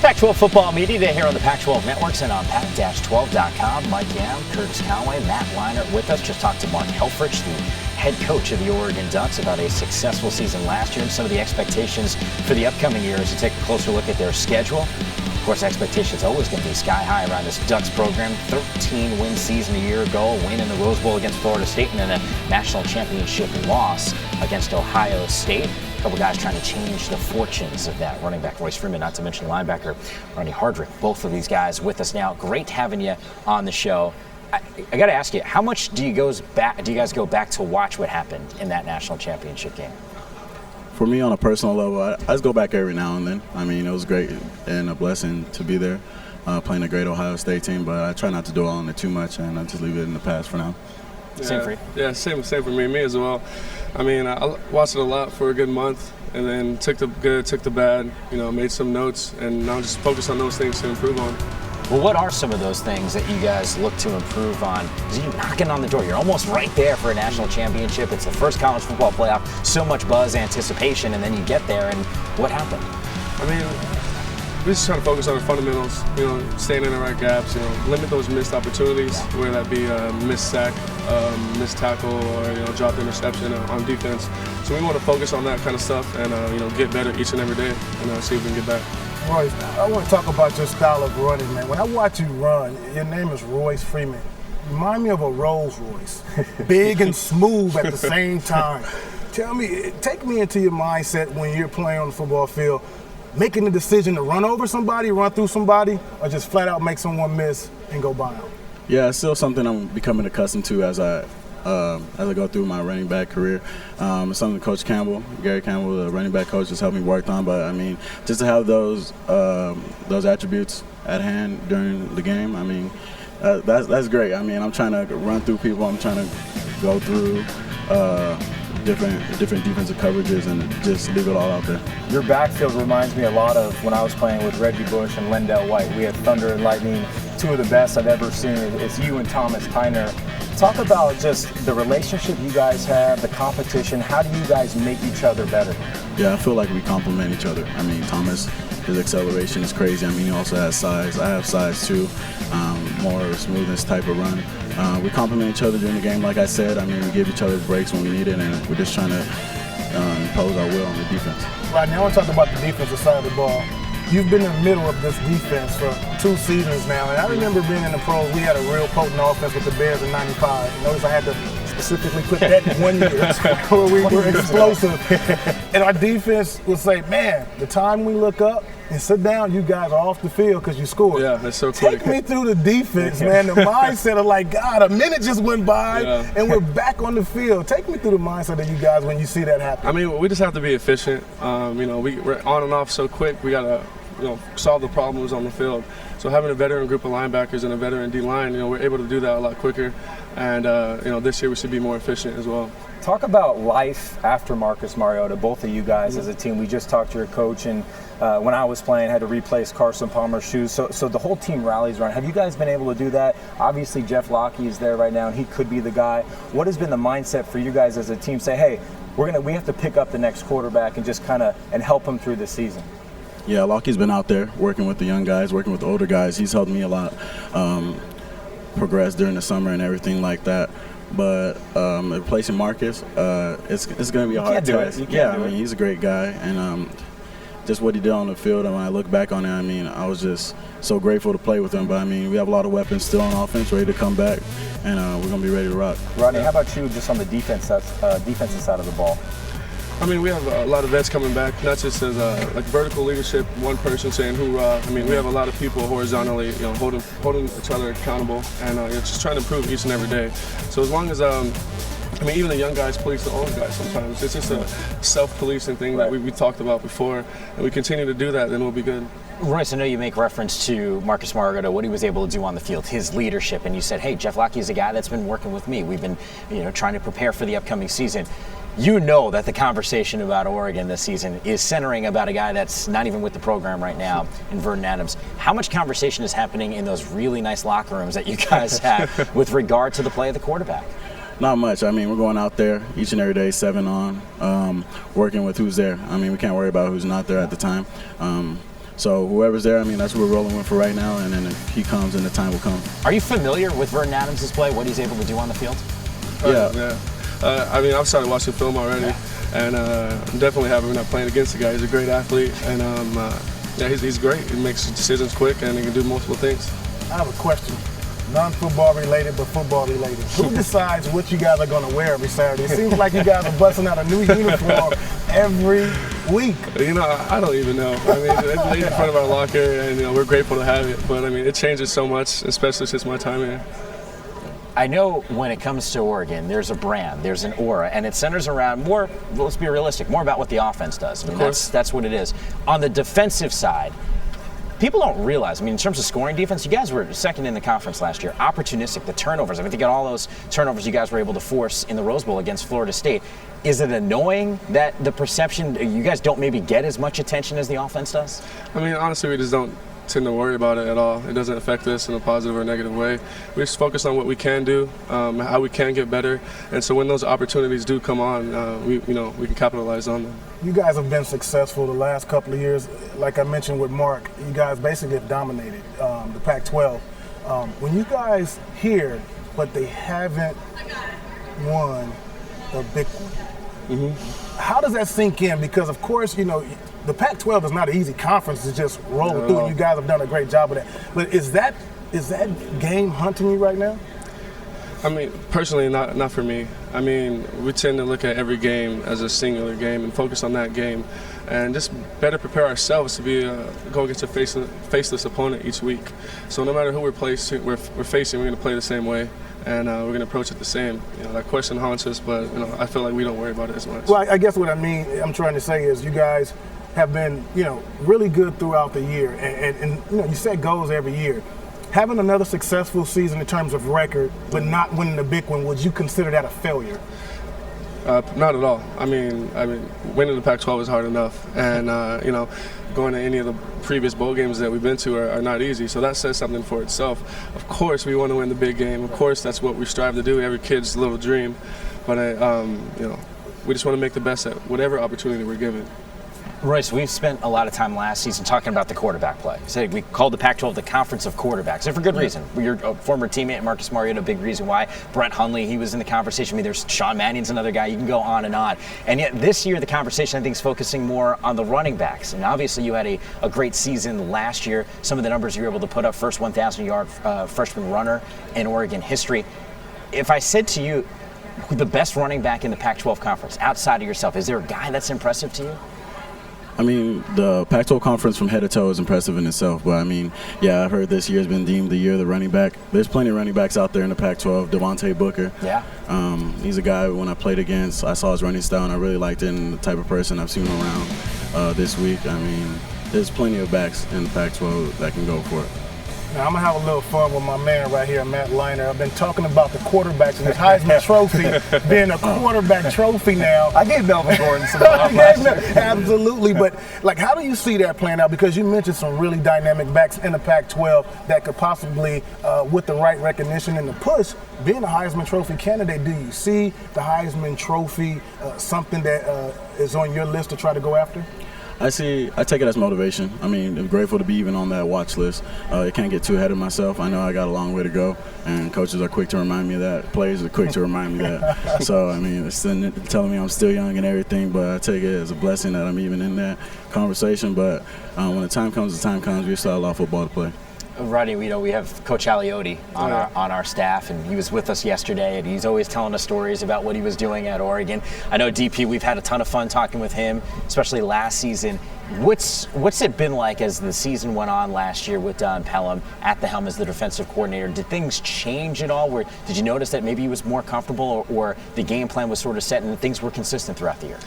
Pac-12 Football Media Day here on the Pac-12 Networks and on Pac-12.com. Mike Yam, Curtis Conway, Matt Leinart with us. Just talked to Mark Helfrich, the head coach of the Oregon Ducks, about a successful season last year and some of the expectations for the upcoming year as we take a closer look at their schedule. Of course, expectations always going to be sky high around this Ducks program. 13-win season a year ago, a win in the Rose Bowl against Florida State, and then a national championship loss against Ohio State. A couple guys trying to change the fortunes of that. Running back Royce Freeman, not to mention linebacker Rodney Hardrick. Both of these guys with us now. Great having you on the show. I got to ask you, how much do you guys go back to watch what happened in that national championship game? For me, on a personal level, I just go back every now and then. I mean, it was great and a blessing to be there, playing a great Ohio State team, but I try not to dwell on it too much and I just leave it in the past for now. Yeah, same for you? Yeah, same for me as well. I mean, I watched it a lot for a good month and then took the good, took the bad, made some notes, and now just focus on those things to improve on. Well, what are some of those things that you guys look to improve on? Because you're knocking on the door. You're almost right there for a national championship. It's the first college football playoff. So much buzz, anticipation, and then you get there, and what happened? I mean, we're just trying to focus on the fundamentals, staying in the right gaps, limit those missed opportunities, whether that be a missed sack, missed tackle, or, dropped interception on defense. So we want to focus on that kind of stuff and, get better each and every day and see if we can get back. Royce, I want to talk about your style of running, man. When I watch you run, your name is Royce Freeman. You remind me of a Rolls Royce, big and smooth at the same time. Take me into your mindset when you're playing on the football field, making the decision to run over somebody, run through somebody, or just flat out make someone miss and go by them. Yeah, it's still something I'm becoming accustomed to as I go through my running back career. It's something Coach Gary Campbell, the running back coach, has helped me work on. But I mean, just to have those attributes at hand during the game, I mean, that's great. I mean, I'm trying to run through people. I'm trying to go through different defensive coverages and just leave it all out there. Your backfield reminds me a lot of when I was playing with Reggie Bush and Lendell White. We had Thunder and Lightning, two of the best I've ever seen. It's you and Thomas Tyner. Talk about just the relationship you guys have, the competition. How do you guys make each other better? Yeah, I feel like we complement each other. I mean, Thomas, his acceleration is crazy. I mean, he also has size. I have size too, more smoothness type of run. We complement each other during the game, like I said. I mean, we give each other breaks when we need it, and we're just trying to impose our will on the defense. Rodney, I want to talk about the defensive side of the ball. You've been in the middle of this defense for 2 seasons now, and I remember being in the pros, we had a real potent offense with the Bears in '95. Notice I had to specifically put that in 1 year where we were explosive. And our defense would say, man, the time we look up and sit down, you guys are off the field because you scored. Yeah, that's so quick. Take me through the defense, man, the mindset of like, God, a minute just went by and we're back on the field. Take me through the mindset of you guys when you see that happen. I mean, we just have to be efficient. We're on and off so quick. We got to solve the problems on the field. So having a veteran group of linebackers and a veteran D-line, we're able to do that a lot quicker. And, this year we should be more efficient as well. Talk about life after Marcus Mariota, both of you guys as a team. We just talked to your coach, and when I was playing, had to replace Carson Palmer's shoes. So the whole team rallies around. Have you guys been able to do that? Obviously, Jeff Locke is there right now, and he could be the guy. What has been the mindset for you guys as a team? Say, hey, we have to pick up the next quarterback and just and help him through this season. Yeah, Lockie's been out there working with the young guys, working with the older guys. He's helped me a lot progress during the summer and everything like that. But replacing Marcus, it's going to be a hard task. I mean, he's a great guy, and just what he did on the field, and when I look back on it, I mean, I was just so grateful to play with him. But I mean, we have a lot of weapons still on offense, ready to come back, and we're going to be ready to rock. Rodney, how about you just on the defensive side of the ball? I mean, we have a lot of vets coming back, not just as like vertical leadership, one person saying hoorah. I mean, we have a lot of people horizontally, holding each other accountable, and just trying to improve each and every day. So as long as even the young guys police the old guys sometimes. It's just a self-policing thing that we talked about before, and we continue to do that, then we'll be good. Royce, I know you make reference to Marcus Mariota, what he was able to do on the field, his leadership, and you said, hey, Jeff Locke is a guy that's been working with me. We've been, trying to prepare for the upcoming season. You know that the conversation about Oregon this season is centering about a guy that's not even with the program right now, in Vernon Adams. How much conversation is happening in those really nice locker rooms that you guys have with regard to the play of the quarterback? Not much. I mean, we're going out there each and every day, 7 on, working with who's there. I mean, we can't worry about who's not there at the time. So whoever's there, I mean, that's what we're rolling with for right now. And then if he comes, then the time will come. Are you familiar with Vernon Adams' play, what he's able to do on the field? Yeah. I mean, I've started watching film already, and I'm definitely happy we're not playing against the guy. He's a great athlete, and he's great. He makes decisions quick, and he can do multiple things. I have a question. Non-football related, but football related. Who decides what you guys are going to wear every Saturday? It seems like you guys are busting out a new uniform every week. You know, I don't even know. I mean, it's laid in front of our locker, and we're grateful to have it. But I mean, it changes so much, especially since my time here. I know when it comes to Oregon, there's a brand, there's an aura, and it centers around more, let's be realistic, more about what the offense does. I mean, that's what it is. On the defensive side, people don't realize, I mean, in terms of scoring defense, you guys were second in the conference last year. Opportunistic, the turnovers. I mean, think of all those turnovers you guys were able to force in the Rose Bowl against Florida State. Is it annoying that the perception, you guys don't maybe get as much attention as the offense does? I mean, honestly, we just don't tend to worry about it at all. It doesn't affect us in a positive or negative way. We just focus on what we can do, how we can get better, and so when those opportunities do come on, we can capitalize on them. You guys have been successful the last couple of years. Like I mentioned with Mark, you guys basically have dominated the Pac-12. When you guys hear, but they haven't won the big one, how does that sink in? Because of course, the Pac-12 is not an easy conference to just roll through. You guys have done a great job of that. But is that game hunting you right now? I mean, personally, not for me. I mean, we tend to look at every game as a singular game and focus on that game, and just better prepare ourselves to go against a faceless opponent each week. So no matter who we're facing, we're going to play the same way, and we're going to approach it the same. That question haunts us, but I feel like we don't worry about it as much. Well, I guess what I'm trying to say is you guys have been, really good throughout the year, and you set goals every year. Having another successful season in terms of record, but not winning the big one, would you consider that a failure? Not at all. I mean, winning the Pac-12 is hard enough, and going to any of the previous bowl games that we've been to are not easy. So that says something for itself. Of course, we want to win the big game. Of course, that's what we strive to do. Every kid's little dream, but we just want to make the best at whatever opportunity we're given. Royce, we've spent a lot of time last season talking about the quarterback play. We called the Pac-12 the Conference of Quarterbacks, and for good reason. Your former teammate, Marcus Mariota, a big reason why. Brett Hundley, he was in the conversation. I mean, there's Sean Mannion's another guy. You can go on and on. And yet this year, the conversation, I think, is focusing more on the running backs. And obviously, you had a great season last year. Some of the numbers you were able to put up, first 1,000-yard freshman runner in Oregon history. If I said to you, the best running back in the Pac-12 conference, outside of yourself, is there a guy that's impressive to you? I mean, the Pac-12 conference from head to toe is impressive in itself. But, I mean, I've heard this year has been deemed the year of the running back. There's plenty of running backs out there in the Pac-12. Devontae Booker. Yeah. He's a guy when I played against, I saw his running style, and I really liked it, and the type of person I've seen him around this week. I mean, there's plenty of backs in the Pac-12 that can go for it. Now, I'm going to have a little fun with my man right here, Matt Leinart. I've been talking about the quarterbacks and his Heisman Trophy being a quarterback trophy now. I gave Melvin Gordon some love last year. Absolutely, but how do you see that playing out? Because you mentioned some really dynamic backs in the Pac-12 that could possibly, with the right recognition and the push, being a Heisman Trophy candidate. Do you see the Heisman Trophy something that is on your list to try to go after? I take it as motivation. I mean, I'm grateful to be even on that watch list. I can't get too ahead of myself. I know I got a long way to go, and coaches are quick to remind me of that. Players are quick to remind me of that. So, I mean, it's telling me I'm still young and everything, but I take it as a blessing that I'm even in that conversation. But when the time comes, we still have a lot of football to play. Rodney, we have Coach Aliotti on our staff, and he was with us yesterday, and he's always telling us stories about what he was doing at Oregon. I know DP, we've had a ton of fun talking with him, especially last season. What's it been like as the season went on last year with Don Pelham at the helm as the defensive coordinator? Did things change at all? Did you notice that maybe he was more comfortable, or the game plan was sort of set and things were consistent throughout the year?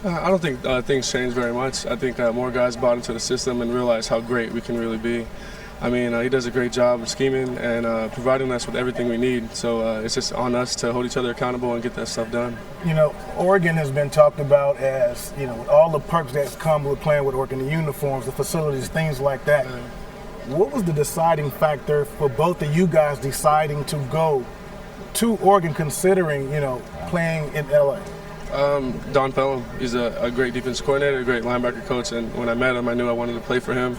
I don't think things changed very much. I think more guys bought into the system and realized how great we can really be. I mean, he does a great job of scheming and providing us with everything we need. So it's just on us to hold each other accountable and get that stuff done. Oregon has been talked about as, all the perks that come with playing with Oregon, the uniforms, the facilities, things like that. What was the deciding factor for both of you guys deciding to go to Oregon, considering, playing in LA? Don Pelham, he's a great defense coordinator, a great linebacker coach, and when I met him, I knew I wanted to play for him.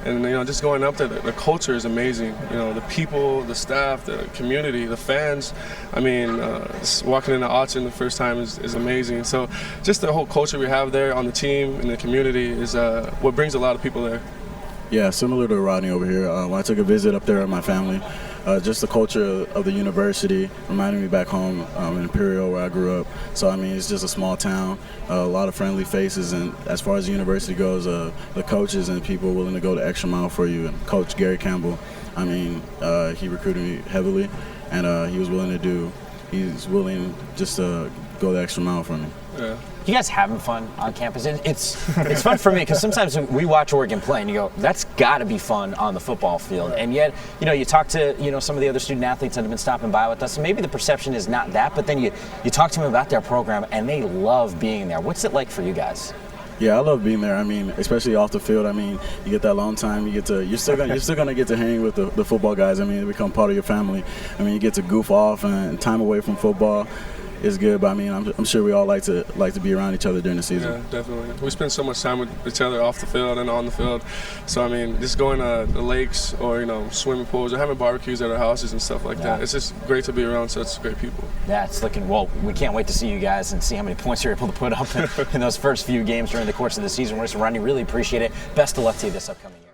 And just going up there, the culture is amazing. The people, the staff, the community, the fans. I mean, just walking into Autzen the first time is amazing. So just the whole culture we have there on the team and the community is what brings a lot of people there. Yeah, similar to Rodney over here. When I took a visit up there with my family, just the culture of the university reminded me back home in Imperial where I grew up. So, I mean, it's just a small town, a lot of friendly faces. And as far as the university goes, the coaches and people willing to go the extra mile for you. And Coach Gary Campbell, I mean, he recruited me heavily, and he's willing just to go the extra mile for me. Yeah. You guys having fun on campus? It's fun for me because sometimes we watch Oregon play and you go, that's got to be fun on the football field. And yet, you talk to some of the other student athletes that have been stopping by with us, and maybe the perception is not that, but then you talk to them about their program and they love being there. What's it like for you guys? Yeah, I love being there. I mean, especially off the field. I mean, you get that long time. You're still gonna get to hang with the football guys. I mean, they become part of your family. I mean, you get to goof off and time away from football is good. But I mean, I'm sure we all like to be around each other during the season. Yeah, definitely. We spend so much time with each other off the field and on the field. So I mean, just going to the lakes or swimming pools or having barbecues at our houses and stuff like that. It's just great to be around such great people. Yeah, it's looking well. We can't wait to see you guys and see how many points you're able to put up in those first few games during the course of the season. Royce and Rodney, really appreciate it. Best of luck to you this upcoming year.